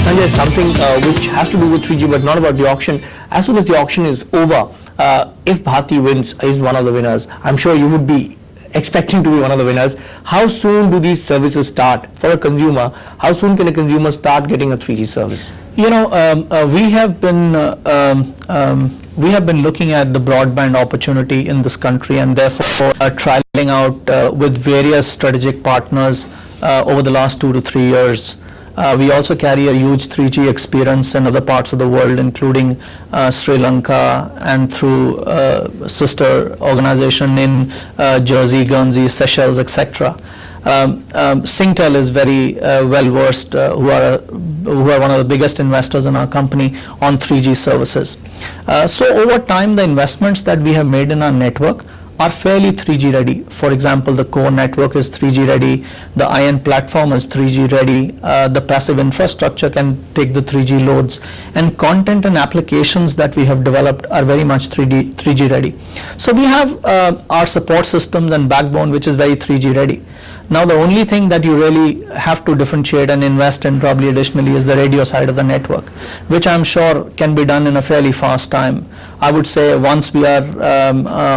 Sanjay, something which has to do with 3G but not about the auction. As soon as the auction is over, if Bharti wins, is one of the winners, I'm sure you would be expecting to be one of the winners. How soon do these services start for a consumer? How soon can a consumer start getting a 3G service? You know, we have been looking at the broadband opportunity in this country, and therefore trialing out with various strategic partners over the last 2 to 3 years. We also carry a huge 3G experience in other parts of the world, including Sri Lanka and through sister organization in Jersey, Guernsey, Seychelles, etc. Singtel is very well versed, who are one of the biggest investors in our company on 3G services. So over time, the investments that we have made in our network are fairly 3G ready. For example, the core network is 3G ready, the IN platform is 3G ready, the passive infrastructure can take the 3G loads, and content and applications that we have developed are very much 3G ready. So we have our support systems and backbone which is very 3G ready. Now the only thing that you really have to differentiate and invest in probably additionally is the radio side of the network, which I'm sure can be done in a fairly fast time. I would say once we are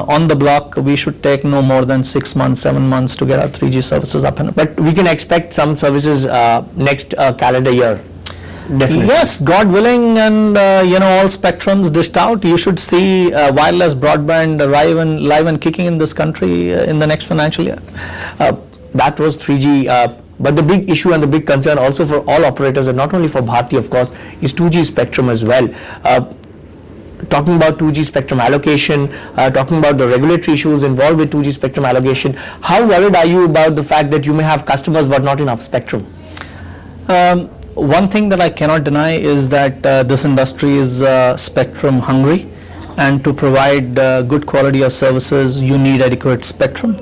on the block, we should take no more than 6 months, 7 months to get our 3G services up and But we can expect some services next calendar year. Definitely. Yes, God willing, and you know, all spectrums dished out, you should see wireless broadband live and kicking in this country in the next financial year. That was 3G, but the big issue and the big concern also for all operators, and not only for Bharti of course, is 2G spectrum as well. Talking about 2G spectrum allocation, talking about the regulatory issues involved with 2G spectrum allocation, how worried are you about the fact that you may have customers but not enough spectrum? One thing that I cannot deny is that this industry is spectrum hungry, and to provide good quality of services you need adequate spectrum.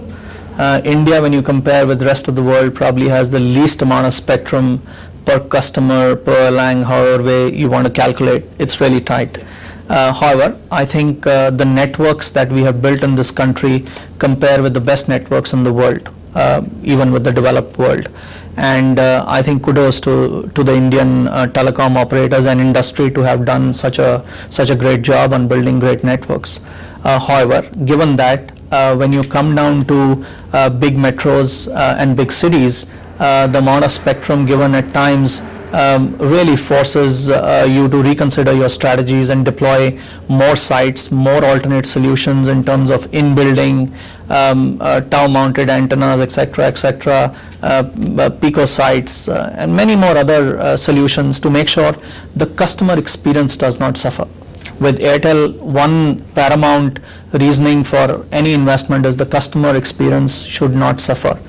India, when you compare with the rest of the world, probably has the least amount of spectrum per customer, per lang, however way you want to calculate. It's really tight. However, I think the networks that we have built in this country compare with the best networks in the world, even with the developed world. And I think kudos to the Indian telecom operators and industry to have done such a great job on building great networks. However, given that, when you come down to big metros and big cities, the amount of spectrum given at times really forces you to reconsider your strategies and deploy more sites, more alternate solutions in terms of in-building tower-mounted antennas, etc., pico sites, and many more other solutions to make sure the customer experience does not suffer. With Airtel, one paramount reasoning for any investment is the customer experience should not suffer,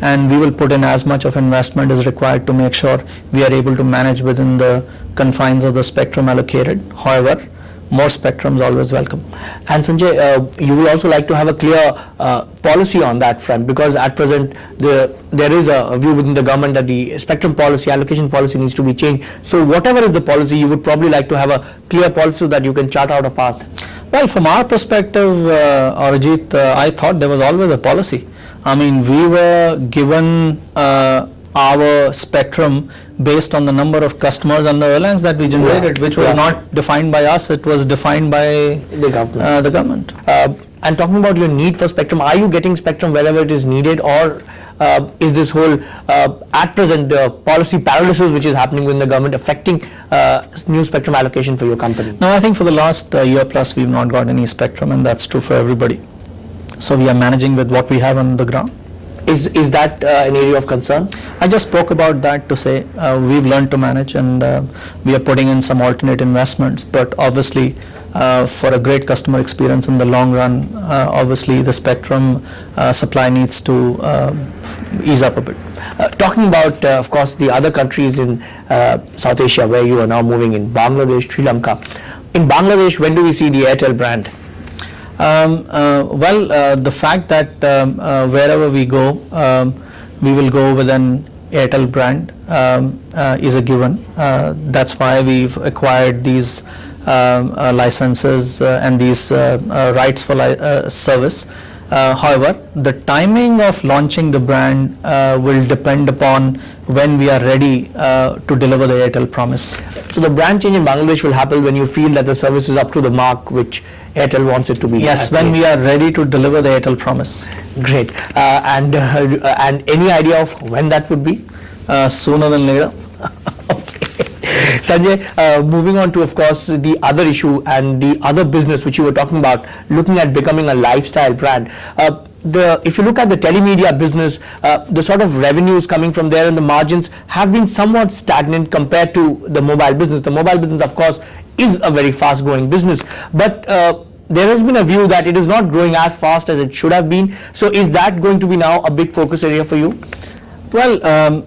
and we will put in as much of investment as required to make sure we are able to manage within the confines of the spectrum allocated. However, more spectrum is always welcome. And Sanjay, you will also like to have a clear policy on that front, because at present there is a view within the government that the spectrum policy, allocation policy needs to be changed. So whatever is the policy, you would probably like to have a clear policy so that you can chart out a path. Well, from our perspective, Arijit, I thought there was always a policy. I mean, we were given our spectrum based on the number of customers and the airlines that we generated, which was not defined by us, it was defined by the government. And talking about your need for spectrum, are you getting spectrum wherever it is needed, or is this whole at present the policy paralysis which is happening within the government affecting new spectrum allocation for your company? No, I think for the last year plus we've not got any spectrum, and that's true for everybody. So we are managing with what we have on the ground. Is that an area of concern? I just spoke about that to say we've learned to manage, and we are putting in some alternate investments, but obviously for a great customer experience in the long run, obviously the spectrum supply needs to ease up a bit. Talking about of course the other countries in South Asia where you are now moving in, Bangladesh, Sri Lanka. In Bangladesh, when do we see the Airtel brand? The fact that wherever we go, we will go with an Airtel brand is a given. That's why we've acquired these licenses and these rights for service. However, the timing of launching the brand will depend upon when we are ready to deliver the Airtel promise. So the brand change in Bangladesh will happen when you feel that the service is up to the mark which Airtel wants it to be. Yes, when we are ready to deliver the Airtel promise. Great. And any idea of when that would be? Sooner than later. Sanjay, moving on to, of course, the other issue and the other business which you were talking about, looking at becoming a lifestyle brand. If you look at the telemedia business, the sort of revenues coming from there and the margins have been somewhat stagnant compared to the mobile business. The mobile business, of course, is a very fast growing business, but there has been a view that it is not growing as fast as it should have been. So is that going to be now a big focus area for you? Well,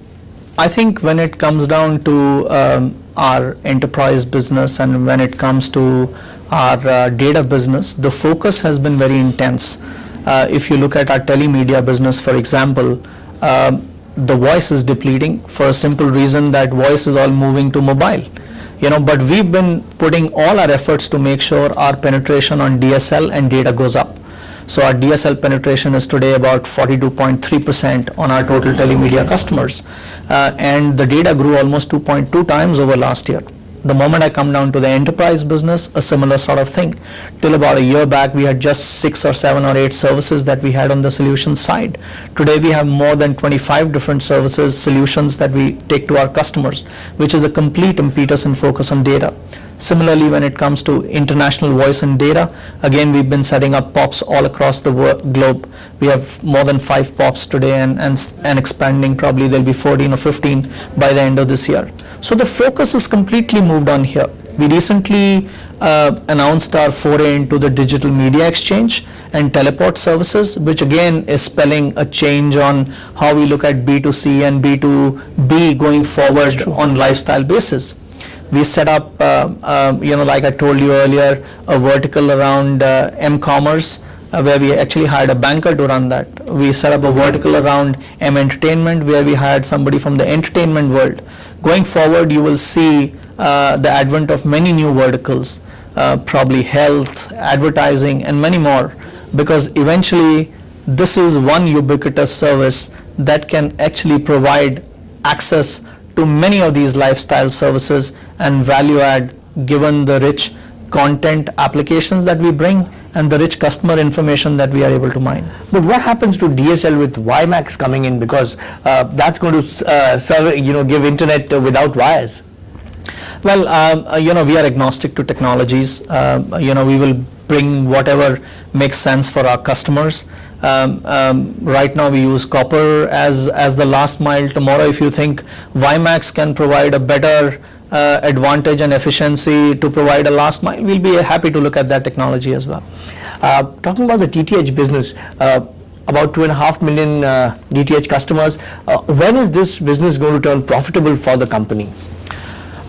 I think when it comes down to our enterprise business and when it comes to our data business, the focus has been very intense. If you look at our telemedia business, for example, the voice is depleting for a simple reason that voice is all moving to mobile. But we've been putting all our efforts to make sure our penetration on DSL and data goes up. So our DSL penetration is today about 42.3% on our total telemedia customers, and the data grew almost 2.2 times over last year. The moment I come down to the enterprise business, a similar sort of thing. Till about a year back, we had just 6 or 7 or 8 services that we had on the solutions side. Today, we have more than 25 different services, solutions that we take to our customers, which is a complete impetus and focus on data. Similarly, when it comes to international voice and data, again, we've been setting up POPs all across the globe. We have more than 5 POPs today and expanding. Probably there'll be 14 or 15 by the end of this year. So the focus is completely moved on here. We recently announced our foray into the digital media exchange and teleport services, which again is spelling a change on how we look at B2C and B2B going forward on lifestyle basis. We set up, like I told you earlier, a vertical around M-commerce, where we actually hired a banker to run that. We set up a vertical around M-entertainment, where we hired somebody from the entertainment world. Going forward, you will see the advent of many new verticals, probably health, advertising, and many more, because eventually this is one ubiquitous service that can actually provide access to many of these lifestyle services and value add, given the rich content applications that we bring and the rich customer information that we are able to mine. But what happens to DSL with WiMAX coming in, because that's going to give internet without wires? Well, we are agnostic to technologies. We will bring whatever makes sense for our customers. Right now we use copper as the last mile. Tomorrow, if you think WiMAX can provide a better advantage and efficiency to provide a last mile, we'll be happy to look at that technology as well. Talking about the DTH business, about 2.5 million DTH customers, when is this business going to turn profitable for the company?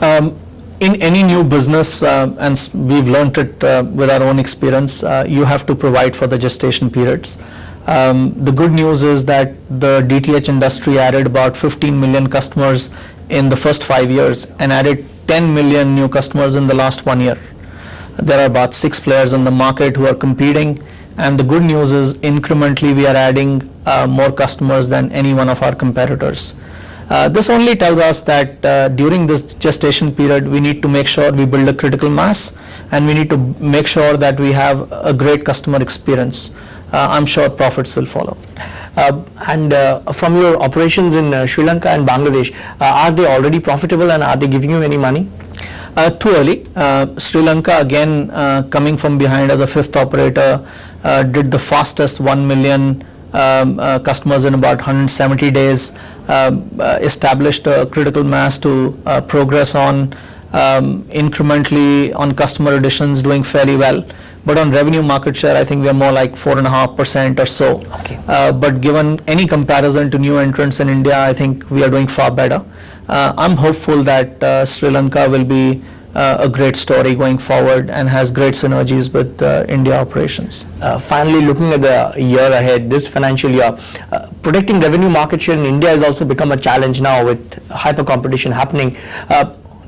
In any new business, and we've learned it with our own experience, you have to provide for the gestation periods. The good news is that the DTH industry added about 15 million customers in the first 5 years and added 10 million new customers in the last 1 year. There are about 6 players in the market who are competing, and the good news is incrementally we are adding more customers than any one of our competitors. This only tells us that during this gestation period, we need to make sure we build a critical mass, and we need to make sure that we have a great customer experience. I'm sure profits will follow. And from your operations in Sri Lanka and Bangladesh, are they already profitable and are they giving you any money? Too early. Sri Lanka, again, coming from behind as a 5th operator, did the fastest 1 million customers in about 170 days, established a critical mass to progress on, incrementally on customer additions, doing fairly well. But on revenue market share, I think we are more like 4.5% or so. Okay. But given any comparison to new entrants in India, I think we are doing far better. I'm hopeful that Sri Lanka will be a great story going forward and has great synergies with India operations. Finally, looking at the year ahead, this financial year, protecting revenue market share in India has also become a challenge now with hyper competition happening.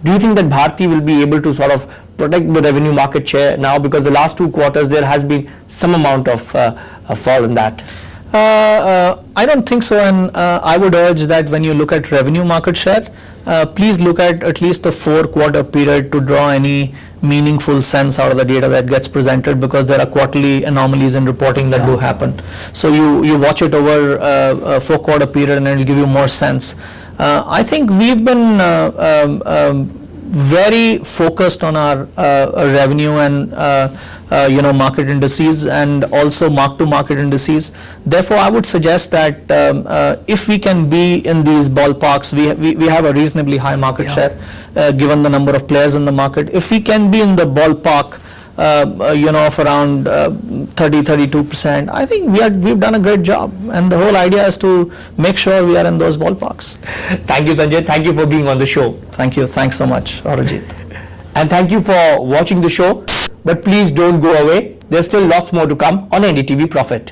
Do you think that Bharti will be able to sort of protect the revenue market share now, because the last 2 quarters there has been some amount of a fall in that? I don't think so, and I would urge that when you look at revenue market share, please look at least a 4-quarter period to draw any meaningful sense out of the data that gets presented, because there are quarterly anomalies in reporting that do happen. So you watch it over a 4-quarter period and it will give you more sense. I think we've been very focused on our revenue and market indices, and also mark-to-market indices. Therefore, I would suggest that if we can be in these ballparks, we have a reasonably high market share given the number of players in the market. If we can be in the ballpark of around 30-32%, I think we've done a great job, and the whole idea is to make sure we are in those ballparks. Thank you, Sanjay. Thank you for being on the show. Thank you. Thanks so much, Arijit. And thank you for watching the show. But please don't go away. There's still lots more to come on NDTV Profit.